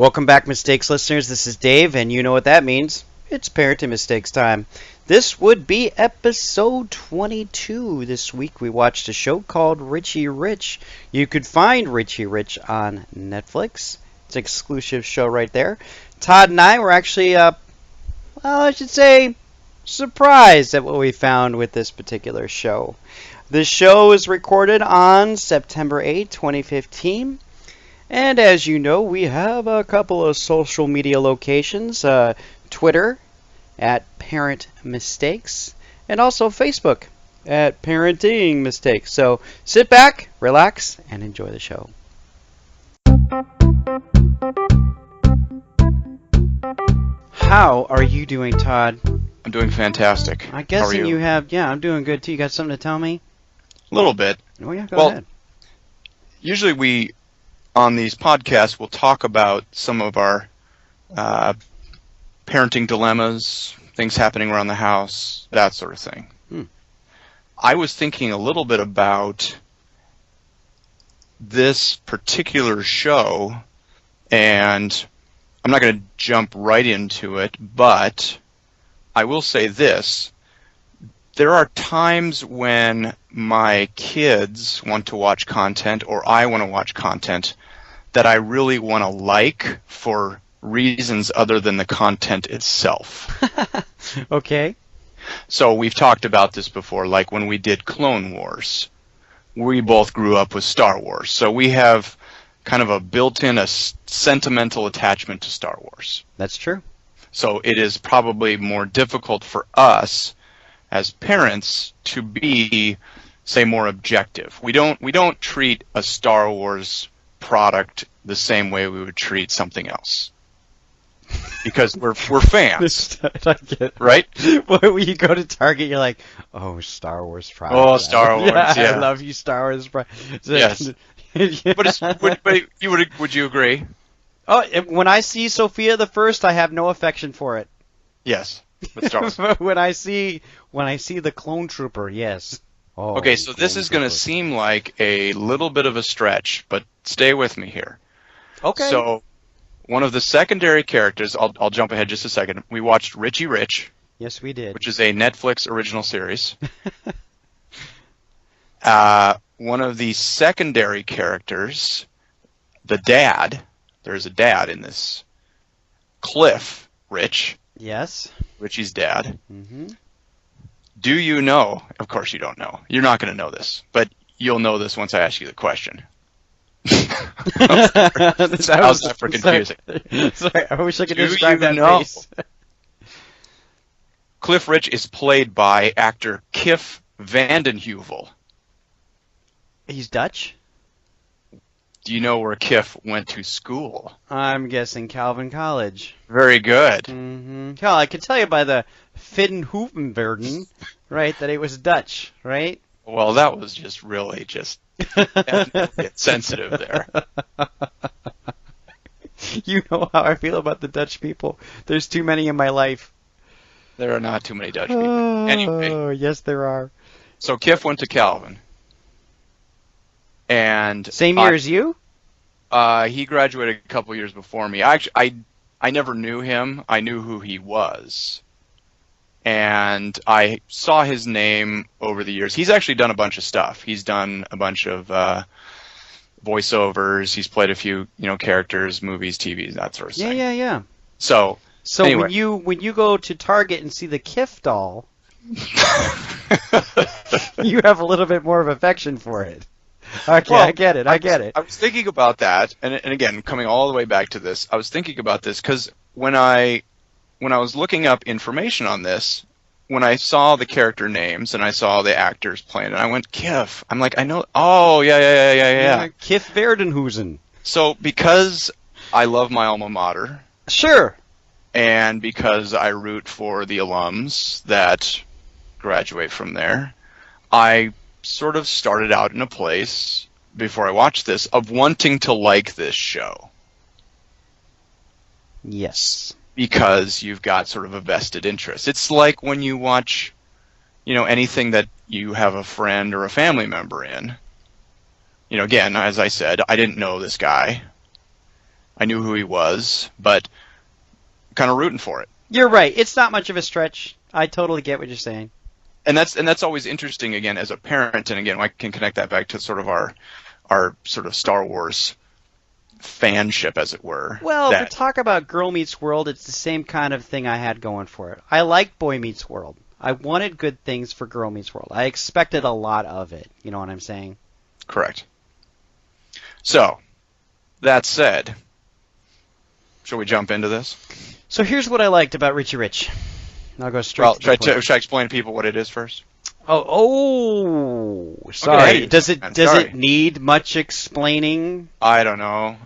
Welcome back, Mistakes listeners. This is Dave, and you know what that means. It's Parenting Mistakes time. This would be episode 22. This week we watched a show called Richie Rich. You could find Richie Rich on Netflix. It's an exclusive show right there. Todd and I were actually, surprised at what we found with this particular show. The show is recorded on September 8, 2015. And as you know, we have a couple of social media locations. Twitter at Parent Mistakes, and also Facebook at Parenting Mistakes. So sit back, relax, and enjoy the show. How are you doing, Todd? I'm doing fantastic. I'm guessing you have, I'm doing good too. You got something to tell me? A little bit. Oh yeah, go ahead. Usually we, on these podcasts, we'll talk about some of our parenting dilemmas, things happening around the house, that sort of thing. I was thinking a little bit about this particular show, and I'm not going to jump right into it, but I will say this. There are times when my kids want to watch content, or I want to watch content, that I really want to like for reasons other than the content itself. Okay. So we've talked about this before, like when we did Clone Wars. We both grew up with Star Wars, so we have kind of a built-in sentimental attachment to Star Wars. That's true. So it is probably more difficult for us as parents to be, say, more objective. We don't treat a Star Wars product the same way we would treat something else. Because we're fans. I get it. Right? When you go to Target, you're like, oh, Star Wars product. Oh, Star Wars, yeah. I love you, Star Wars product. Yes. But would you agree? Oh, when I see Sophia the First, I have no affection for it. Yes. With Star Wars. when I see the Clone Trooper, yes. Oh, okay, so this is going to seem like a little bit of a stretch, but stay with me here. Okay. So one of the secondary characters, I'll jump ahead just a second. We watched Richie Rich. Yes, we did. Which is a Netflix original series. One of the secondary characters, the dad, there's a dad in this, Cliff Rich. Yes. Richie's dad. Mm-hmm. Do you know? Of course you don't know. You're not going to know this, but you'll know this once I ask you the question. How's that for confusing? Sorry, I wish I could describe that face. Cliff Rich is played by actor Kif Vandenheuvel. He's Dutch? Do you know where Kif went to school? I'm guessing Calvin College. Very good. Mm-hmm. Hell, I could tell you by the Fidenhoevenverden, right, that it was Dutch, right? Well, that was just really sensitive there. You know how I feel about the Dutch people. There's too many in my life. There are not too many Dutch people. Anyway. Oh, yes, there are. So Kif went to Calvin. And same year as you? He graduated a couple years before me. I never knew him. I knew who he was. And I saw his name over the years. He's actually done a bunch of stuff. He's done a bunch of voiceovers. He's played a few, characters, movies, TVs, that sort of thing. Yeah. So anyway. when you go to Target and see the Kif doll, you have a little bit more of affection for it. Okay, well, I get it. I was thinking about that, and again, coming all the way back to this, I was thinking about this because when I was looking up information on this, when I saw the character names and I saw the actors playing it, I went, Kif. I'm like, I know. Oh, yeah. Kif Vandenheusen. So because I love my alma mater. Sure. And because I root for the alums that graduate from there, I sort of started out in a place, before I watched this, of wanting to like this show. Yes. Because you've got sort of a vested interest. It's like when you watch, anything that you have a friend or a family member in. Again, as I said, I didn't know this guy. I knew who he was, but kind of rooting for it. You're right. It's not much of a stretch. I totally get what you're saying. And that's always interesting, again, as a parent, and again, I can connect that back to sort of our sort of Star Wars fanship, as it were. Well, to talk about Girl Meets World, it's the same kind of thing I had going for it. I like Boy Meets World. I wanted good things for Girl Meets World. I expected a lot of it. You know what I'm saying? Correct. So, that said, shall we jump into this? So here's what I liked about Richie Rich. I'll go straight to the point. Should I explain to people what it is first? Sorry. Okay, does it need much explaining? I don't know.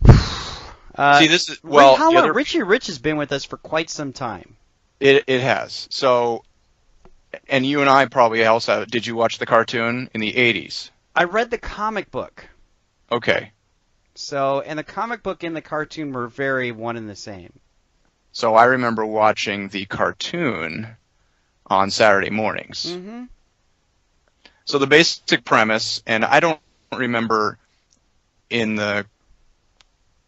See, this is Richie Rich has been with us for quite some time. It has. So, and you and I probably also did. You watch the cartoon in the 80s? I read the comic book. Okay. So, and the comic book and the cartoon were very one and the same. So I remember watching the cartoon on Saturday mornings. Mm-hmm. So the basic premise, and I don't remember in the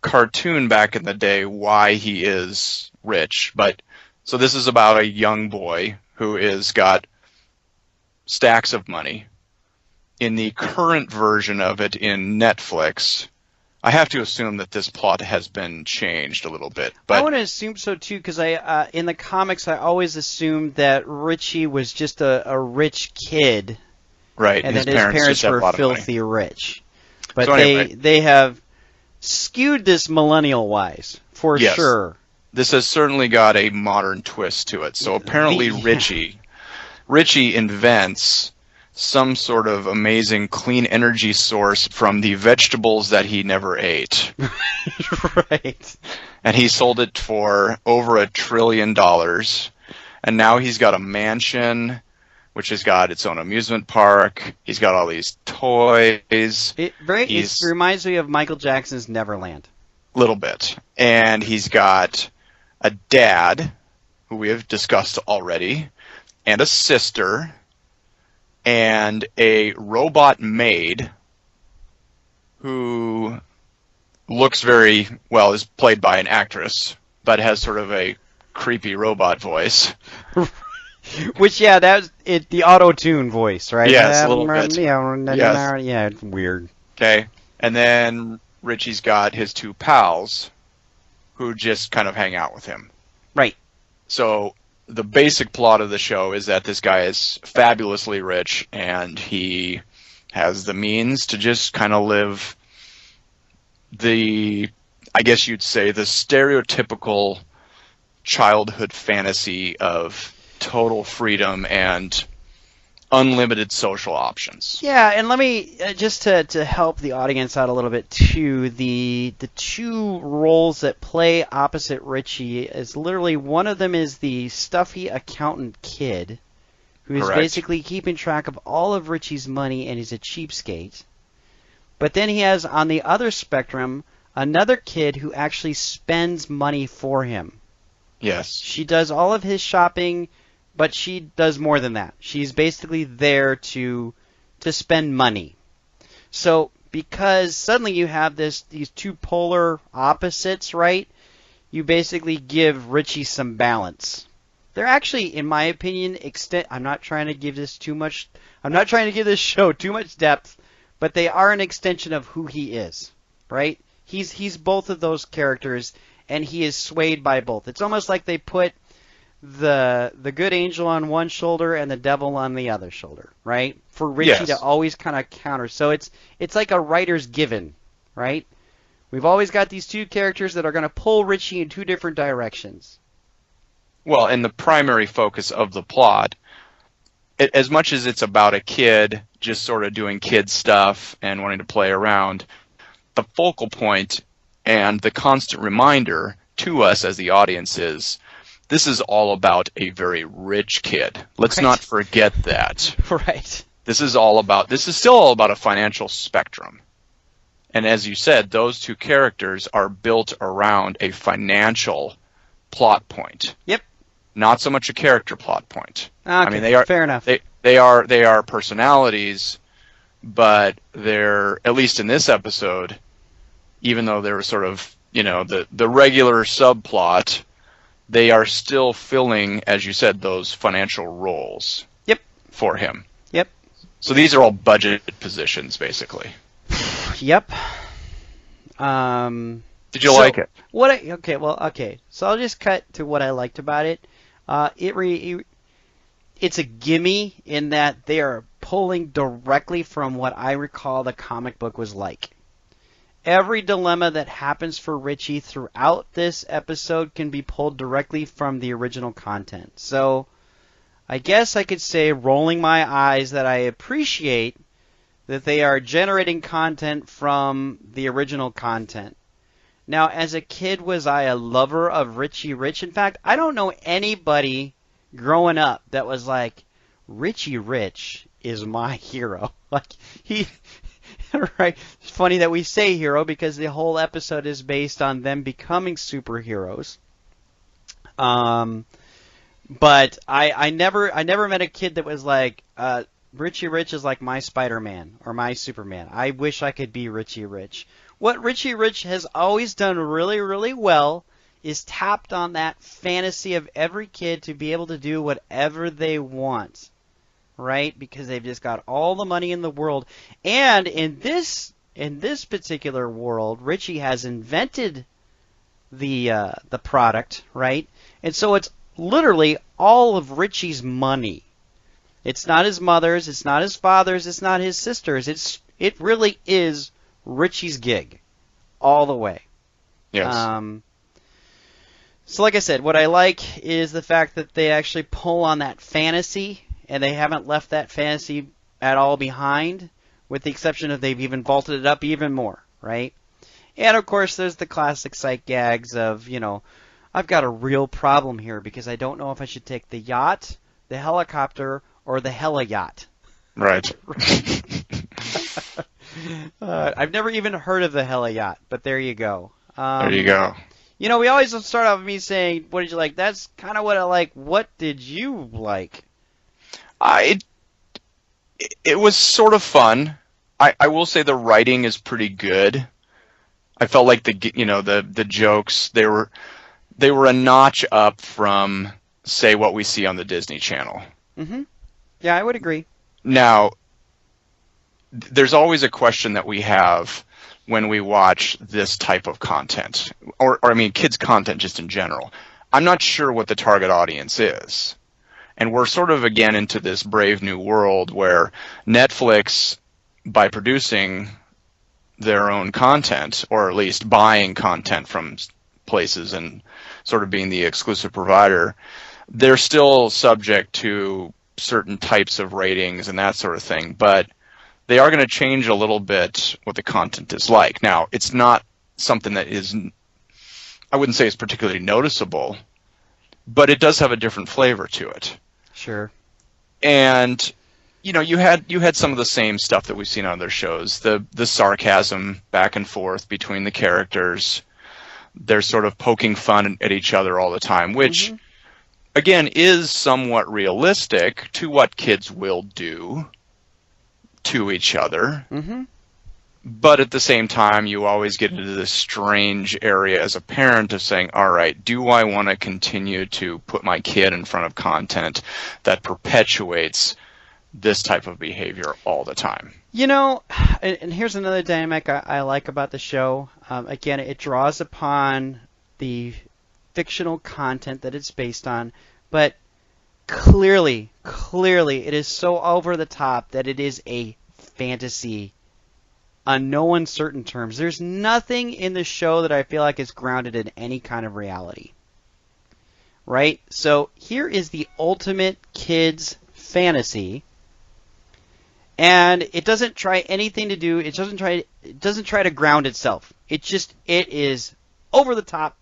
cartoon back in the day why he is rich, but so this is about a young boy who is got stacks of money. In the current version of it in Netflix, I have to assume that this plot has been changed a little bit. But I want to assume so too, because in the comics I always assumed that Richie was just a rich kid, right, and that his parents were filthy rich. But so anyway, they have skewed this millennial wise for sure. This has certainly got a modern twist to it. So apparently Richie invents some sort of amazing clean energy source from the vegetables that he never ate. Right. And he sold it for over $1 trillion. And now he's got a mansion, which has got its own amusement park. He's got all these toys. It reminds me of Michael Jackson's Neverland. A little bit. And he's got a dad, who we have discussed already, and a sister, and a robot maid who looks very, well, is played by an actress, but has sort of a creepy robot voice. Which, that was it, the auto-tune voice, right? Yes, a little bit. Yes. Yeah, it's weird. Okay. And then Richie's got his two pals who just kind of hang out with him. Right. So the basic plot of the show is that this guy is fabulously rich, and he has the means to just kind of live I guess you'd say, the stereotypical childhood fantasy of total freedom and unlimited social options. Yeah, and let me, just to help the audience out a little bit too, the two roles that play opposite Richie is literally, one of them is the stuffy accountant kid, who is basically keeping track of all of Richie's money, and he's a cheapskate. But then he has, on the other spectrum, another kid who actually spends money for him. Yes. She does all of his shopping, but she does more than that. She's basically there to spend money. So because suddenly you have these two polar opposites, right? You basically give Richie some balance. They're actually, in my opinion, I'm not trying to give this show too much depth, but they are an extension of who he is, right? He's both of those characters, and he is swayed by both. It's almost like they put the good angel on one shoulder and the devil on the other shoulder, right? For Richie to always kind of counter. So it's like a writer's given, right? We've always got these two characters that are going to pull Richie in two different directions. Well, and the primary focus of the plot, as much as it's about a kid just sort of doing kid stuff and wanting to play around, the focal point and the constant reminder to us as the audience is, this is all about a very rich kid. Let's not forget that. Right. This is still all about a financial spectrum. And as you said, those two characters are built around a financial plot point. Yep. Not so much a character plot point. Okay, I mean, they are fair enough. They are personalities, but they're, at least in this episode, even though they were sort of, the regular subplot, they are still filling, as you said, those financial roles. Yep. For him. Yep. So these are all budget positions, basically. Yep. Did you like it? Okay. So I'll just cut to what I liked about it. It's a gimme in that they are pulling directly from what I recall the comic book was like. Every dilemma that happens for Richie throughout this episode can be pulled directly from the original content. So I guess I could say, rolling my eyes, that I appreciate that they are generating content from the original content. Now, as a kid, was I a lover of Richie Rich? In fact, I don't know anybody growing up that was like, Richie Rich is my hero. Like, right? It's funny that we say hero because the whole episode is based on them becoming superheroes. But I never met a kid that was like, Richie Rich is like my Spider-Man or my Superman. I wish I could be Richie Rich. What Richie Rich has always done really, really well is tapped on that fantasy of every kid to be able to do whatever they want, right? Because they've just got all the money in the world. And in this particular world, Richie has invented the product, right? And so it's literally all of Richie's money. It's not his mother's, it's not his father's, it's not his sister's. It really is Richie's gig, all the way. Yes. So like I said, what I like is the fact that they actually pull on that fantasy, and they haven't left that fantasy at all behind, with the exception of they've even vaulted it up even more, right? And of course, there's the classic sight gags of, I've got a real problem here because I don't know if I should take the yacht, the helicopter, or the heli yacht. Right. I've never even heard of the heli yacht, but there you go. There you go. We always start off with me saying, what did you like? That's kind of what I like. What did you like? It was sort of fun. I will say the writing is pretty good. I felt like the jokes, they were a notch up from, say, what we see on the Disney Channel. Mm-hmm. Yeah, I would agree. Now, there's always a question that we have when we watch this type of content, or I mean, kids' content just in general. I'm not sure what the target audience is. And we're sort of, again, into this brave new world where Netflix, by producing their own content, or at least buying content from places and sort of being the exclusive provider, they're still subject to certain types of ratings and that sort of thing, but they are going to change a little bit what the content is like. Now, it's not something that is, I wouldn't say it's particularly noticeable, but it does have a different flavor to it. Sure. And you had some of the same stuff that we've seen on other shows, the sarcasm back and forth between the characters. They're sort of poking fun at each other all the time, which, again, is somewhat realistic to what kids will do to each other. Mm-hmm. But at the same time, you always get into this strange area as a parent of saying, all right, do I want to continue to put my kid in front of content that perpetuates this type of behavior all the time? And here's another dynamic I like about the show. Again, it draws upon the fictional content that it's based on, but clearly, it is so over the top that it is a fantasy on no uncertain terms. There's nothing in the show that I feel like is grounded in any kind of reality. Right? So here is the ultimate kids fantasy. And it doesn't try anything to do, it doesn't try to ground itself. It is over the top,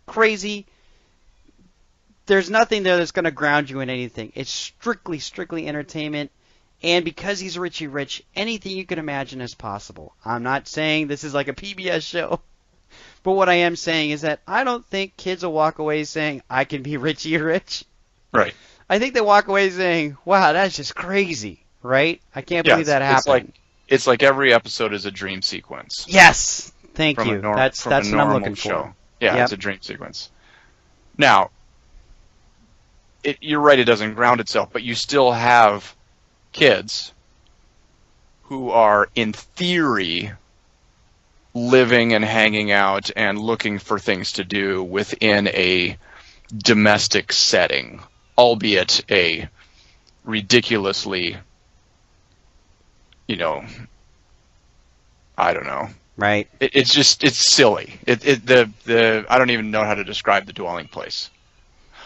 crazy. There's nothing there that's going to ground you in anything. It's strictly entertainment. And because he's Richie Rich, anything you can imagine is possible. I'm not saying this is like a PBS show. But what I am saying is that I don't think kids will walk away saying, I can be Richie Rich. Right. I think they walk away saying, wow, that's just crazy. Right? I can't believe that happened. It's like every episode is a dream sequence. Yes! Thank from you. a That's what I'm normal looking show. for. Yeah, Yep. it's a dream sequence. Now, you're right, it doesn't ground itself, but you still have kids who are, in theory, living and hanging out and looking for things to do within a domestic setting, albeit a ridiculously, I don't know. Right. It's silly. I don't even know how to describe the dwelling place.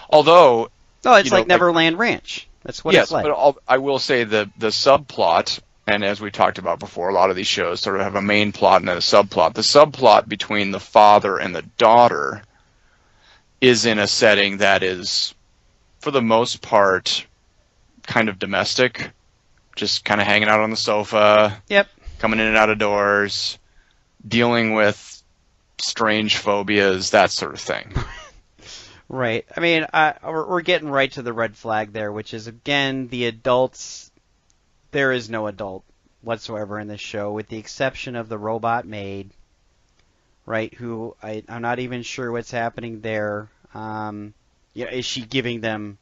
Although, Oh, it's like Neverland Ranch. That's what it's yes, like. but I will say the subplot, and as we talked about before, a lot of these shows sort of have a main plot and then a subplot. The subplot between the father and the daughter is in a setting that is, for the most part, kind of domestic, just kind of hanging out on the sofa, Yep. coming in and out of doors, dealing with strange phobias, that sort of thing. Right. I mean, we're getting right to the red flag there, which is, again, the adults. There is no adult whatsoever in this show, with the exception of the robot maid, right, who I'm not even sure what's happening there. Is she giving them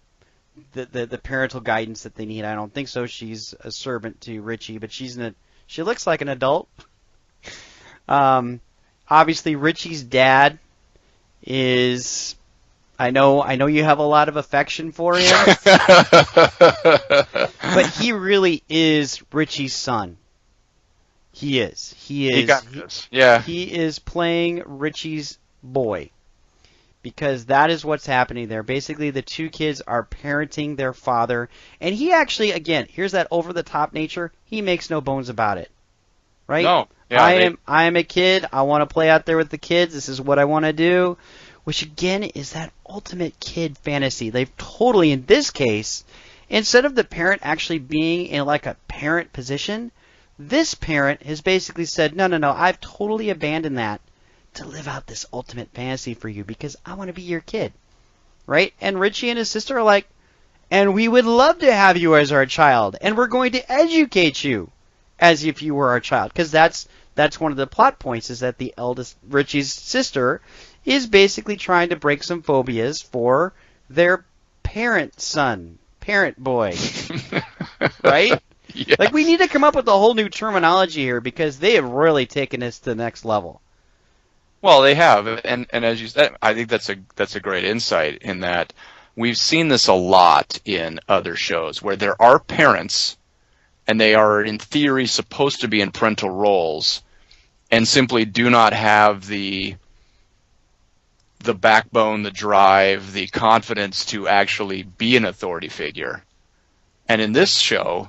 the parental guidance that they need? I don't think so. She's a servant to Richie, but she looks like an adult. Obviously, Richie's dad is... I know you have a lot of affection for him, but he really is Richie's son. He is. He got this. Yeah. He is playing Richie's boy, because that is what's happening there. Basically, the two kids are parenting their father, and he actually, again, here's that over-the-top nature. He makes no bones about it, right? No. Yeah, I am a kid. I want to play out there with the kids. This is what I want to do. Which, again, is that ultimate kid fantasy. They've totally, in this case, instead of the parent actually being in like a parent position, this parent has basically said, no, I've totally abandoned that to live out this ultimate fantasy for you because I want to be your kid, right? And Richie and his sister are like, and we would love to have you as our child, and we're going to educate you as if you were our child. Because that's one of the plot points, is that the eldest, Richie's sister, is basically trying to break some phobias for their parent boy, right? Yeah. Like, we need to come up with a whole new terminology here, because they have really taken this to the next level. Well, they have, and as you said, I think that's a great insight, in that we've seen this a lot in other shows where there are parents, and they are in theory supposed to be in parental roles, and simply do not have the backbone, the drive, the confidence to actually be an authority figure. And in this show,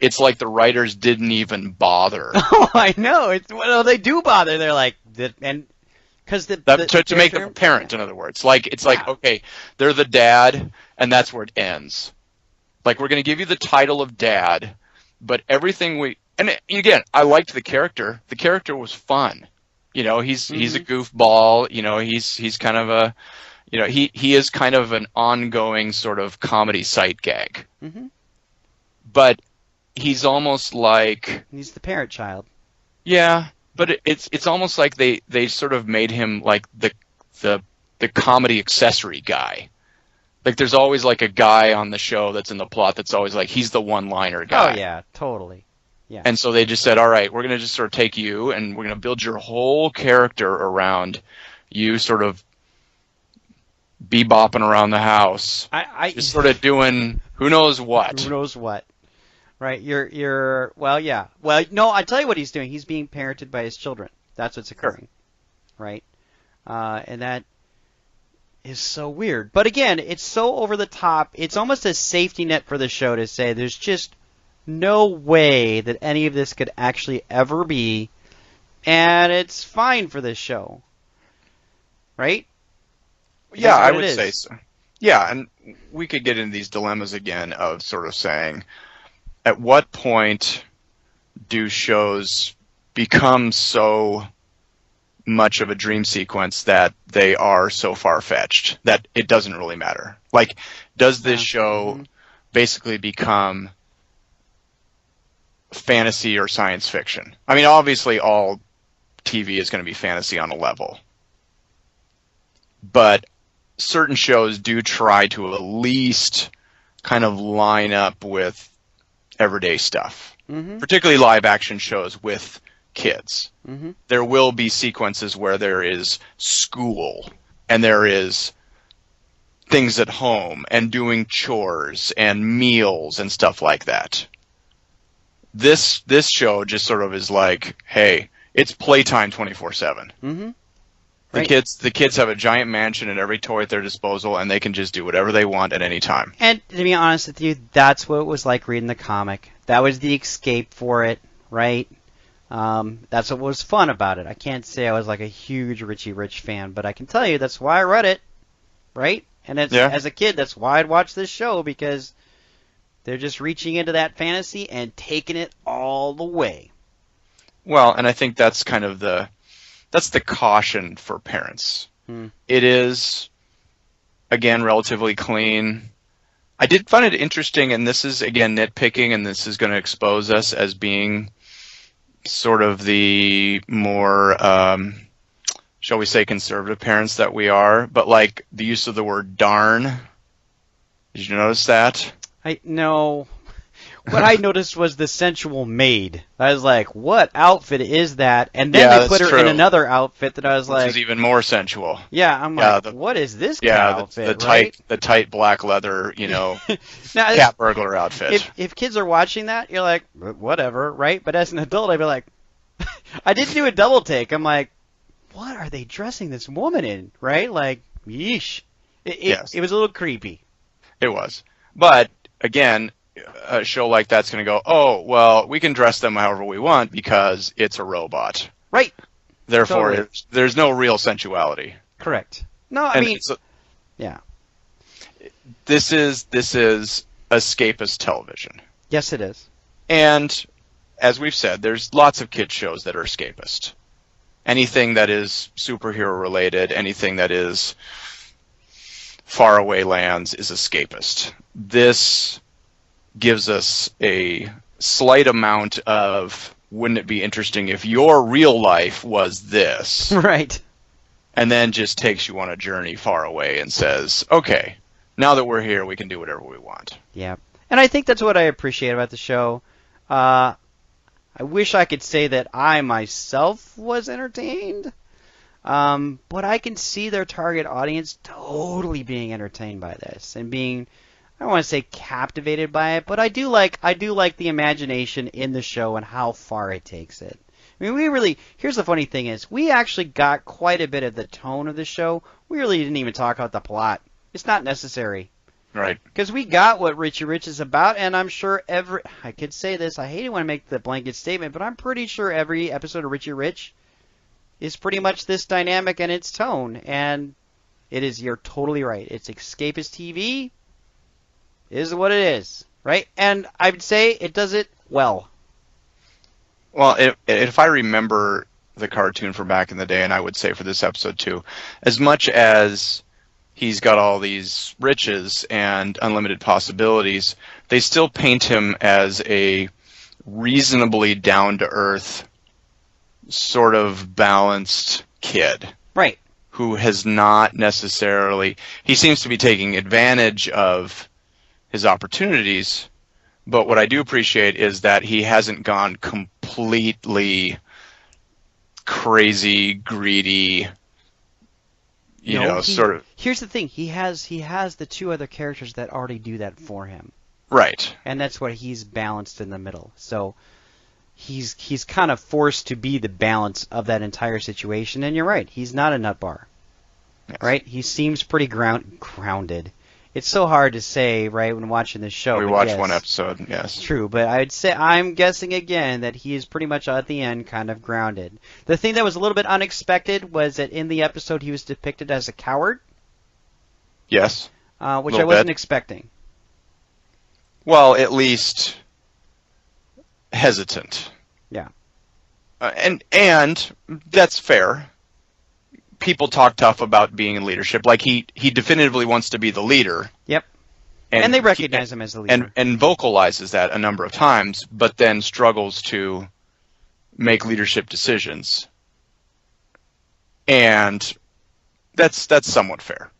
it's like the writers didn't even bother. Oh, I know. Well, they do bother. They're like, and because to make them a parent, in other words, like okay, they're the dad, and that's where it ends. Like, we're going to give you the title of dad, but everything and again, I liked the character. The character was fun. He's a goofball. He's kind of a, he is kind of an ongoing sort of comedy sight gag. Mm-hmm. But he's almost like, he's the parent child. Yeah, but it's almost like they sort of made him like the comedy accessory guy. Like, there's always like a guy on the show that's in the plot that's always like, he's the one-liner guy. Oh yeah, totally. Yeah. And so they just said, all right, we're going to just sort of take you and we're going to build your whole character around you sort of bebopping around the house. Just sort of doing who knows what. Who knows what. Right. Well, yeah. Well, no, I tell you what he's doing. He's being parented by his children. That's what's occurring. Sure. Right. And that is so weird. But again, it's so over the top. It's almost a safety net for the show to say there's just no way that any of this could actually ever be, and it's fine for this show, right? Yeah, I would say so. Yeah, and we could get into these dilemmas again of sort of saying, at what point do shows become so much of a dream sequence that they are so far-fetched that it doesn't really matter? Like, does this show basically become fantasy or science fiction? I mean, obviously all TV is going to be fantasy on a level. But certain shows do try to at least kind of line up with everyday stuff, particularly live action shows with kids. There will be sequences where there is school and there is things at home and doing chores and meals and stuff like that. This show just sort of is like, hey, it's playtime 24/7. Right. The kids have a giant mansion and every toy at their disposal, and they can just do whatever they want at any time. And to be honest with you, that's what it was like reading the comic. That was the escape for it, right? That's what was fun about it. I can't say I was like a huge Richie Rich fan, but I can tell you that's why I read it, right? And as a kid, that's why I'd watch this show, because they're just reaching into that fantasy and taking it all the way. Well, and I think that's kind of that's the caution for parents. It is, again, relatively clean. I did find it interesting, and this is, again, nitpicking, and this is going to expose us as being sort of the more, shall we say, conservative parents that we are, but like the use of the word darn. Did you notice that? No. What I noticed was the sensual maid. I was like, what outfit is that? And then they put her in another outfit that I was like... Which is even more sensual. Yeah, I'm like, what is this kind of outfit, the tight black leather, now, cat burglar outfit. If kids are watching that, you're like, whatever, right? But as an adult, I'd be like... I didn't do a double take. I'm like, what are they dressing this woman in, right? Like, yeesh. It was a little creepy. It was. But, again... a show like that's going to go, oh, well, we can dress them however we want because it's a robot. Right. Therefore, totally. There's no real sensuality. Correct. No, I mean, yeah. This is escapist television. Yes, it is. And, as we've said, there's lots of kids shows that are escapist. Anything that is superhero-related, anything that is faraway lands is escapist. This gives us a slight amount of, wouldn't it be interesting if your real life was this? Right. And then just takes you on a journey far away and says, okay, now that we're here, we can do whatever we want. Yeah. And I think that's what I appreciate about the show. I wish I could say that I myself was entertained. But I can see their target audience totally being entertained by this and being... I don't want to say captivated by it, but I do like the imagination in the show and how far it takes it. I mean, here's the funny thing is, we actually got quite a bit of the tone of the show. We really didn't even talk about the plot. It's not necessary. Right. Because we got what Richie Rich is about, and I'm sure I could say this, I hate it when I make the blanket statement, but I'm pretty sure every episode of Richie Rich is pretty much this dynamic and its tone, and you're totally right. It's escapist TV. Is what it is, right? And I would say it does it well. Well, if I remember the cartoon from back in the day, and I would say for this episode too, as much as he's got all these riches and unlimited possibilities, they still paint him as a reasonably down-to-earth, sort of balanced kid. Right. Who has not necessarily... He seems to be taking advantage of his opportunities, but what I do appreciate is that he hasn't gone completely crazy, greedy, sort of. Here's the thing: he has the two other characters that already do that for him, right? And that's what he's balanced in the middle. So he's kind of forced to be the balance of that entire situation. And you're right; he's not a nut bar, yes. Right? He seems pretty grounded. It's so hard to say, right, when watching this show. We watched one episode, yes. True, but I'm guessing again that he is pretty much at the end kind of grounded. The thing that was a little bit unexpected was that in the episode he was depicted as a coward. Yes. Which I wasn't expecting. Well, at least hesitant. Yeah. And that's fair. People talk tough about being in leadership. Like he definitively wants to be the leader. Yep. And they recognize him as the leader. And vocalizes that a number of times, but then struggles to make leadership decisions. And that's somewhat fair.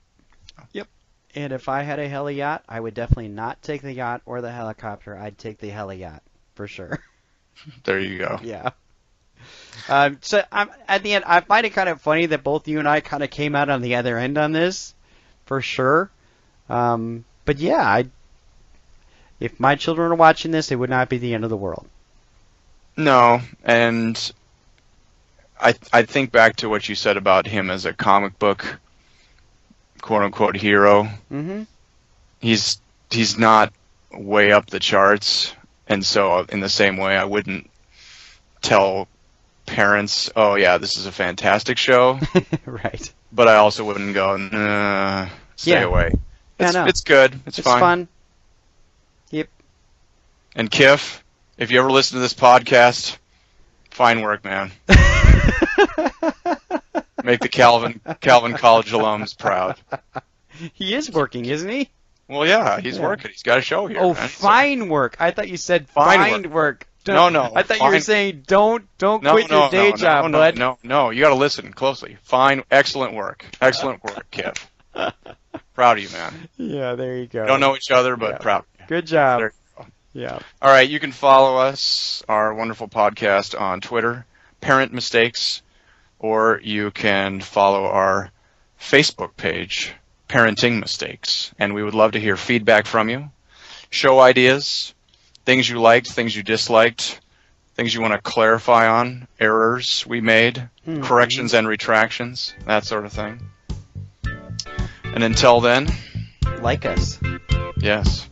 Yep. And if I had a heli yacht, I would definitely not take the yacht or the helicopter. I'd take the heli yacht for sure. There you go. Yeah. So at the end, I find it kind of funny that both you and I kind of came out on the other end on this, for sure. But yeah, if my children are watching this, it would not be the end of the world. No, and I think back to what you said about him as a comic book quote unquote hero. Mm-hmm. He's not way up the charts, and so in the same way, I wouldn't tell parents, "Oh yeah, this is a fantastic show." Right. But I also wouldn't go, "Nah, stay away." It's good. It's fine. Fun. Yep. And Kiff, if you ever listen to this podcast, fine work, man. Make the Calvin College alums proud. He is working, isn't he? Well, yeah, he's working. He's got a show here. Oh, man. fine work. I thought you said find work. No. I thought you were saying don't quit your day job, bud. No. You got to listen closely. Fine, excellent work, Kiff. Proud of you, man. Yeah, there you go. Don't know each other, but proud. Good job. There you go. Yeah. All right, you can follow us, our wonderful podcast, on Twitter, Parent Mistakes, or you can follow our Facebook page, Parenting Mistakes. And we would love to hear feedback from you, show ideas, things you liked, things you disliked, things you want to clarify on, errors we made, corrections and retractions, that sort of thing. And until then, like us. Yes.